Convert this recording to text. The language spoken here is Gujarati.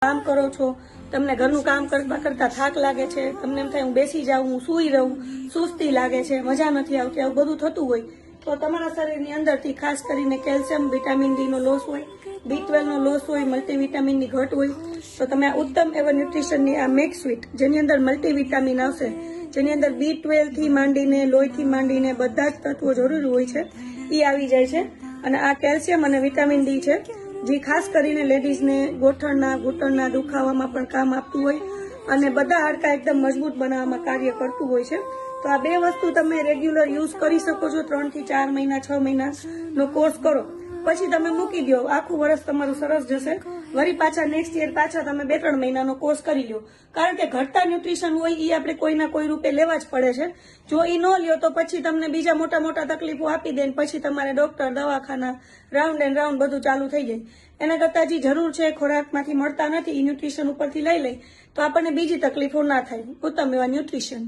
કામ કરો છો, તમને ઘરનું કામ કરતા થાક લાગે છે, તમને એમ થાય હું બેસી જાઉં, હું સૂઈ રહું, સુસ્તી લાગે છે, મજા નથી આવતી, આવું બધું થતું હોય તો તમારા શરીરની અંદરથી ખાસ કરીને કેલ્શિયમ, વિટામિન ડી નો લોસ હોય, B12 નો લોસ હોય, મલ્ટીવિટામિનની ઘટ હોય તો તમે આ ઉત્તમ એવા ન્યુટ્રિશનની આ મેક સ્વીટ જેની અંદર મલ્ટીવિટામિન આવશે, જેની અંદર B12 થી માંડીને લોહીથી માંડીને બધા જ તત્વો જરૂરી હોય છે એ આવી જાય છે. અને આ કેલ્શિયમ અને વિટામિન ડી છે જે ખાસ કરીને લેડીઝને ગોઠણના ઘૂંટણના દુખાવામાં પણ કામ આપતું હોય અને બધા હાડકાં એકદમ મજબૂત બનાવવામાં કાર્ય કરતું હોય છે. તો આ બે વસ્તુ તમે રેગ્યુલર યુઝ કરી શકો છો. 3 થી 4 મહિના 6 મહિનાનો કોર્સ કરો પછી તમે મૂકી દો, આખું વર્ષ તમારું સરસ જશે. વળી પાછા નેક્સ્ટ યર પાછા તમે 2-3 મહિનાનો કોર્સ કરી લો, કારણ કે ઘટતા ન્યુટ્રિશન હોય એ આપણે કોઈના કોઈ રૂપે લેવા જ પડે છે. જો એ ન લ્યો તો પછી તમને બીજા મોટા મોટા તકલીફો આપી દે, પછી તમારે ડોક્ટર, દવાખાના, રાઉન્ડ એન્ડ રાઉન્ડ બધું ચાલુ થઈ જાય. એના કરતાં જે જરૂર છે ખોરાકમાંથી મળતા નથી એ ન્યુટ્રિશન ઉપરથી લઈ તો આપણને બીજી તકલીફો ના થાય. ઉત્તમ એવા ન્યુટ્રિશન.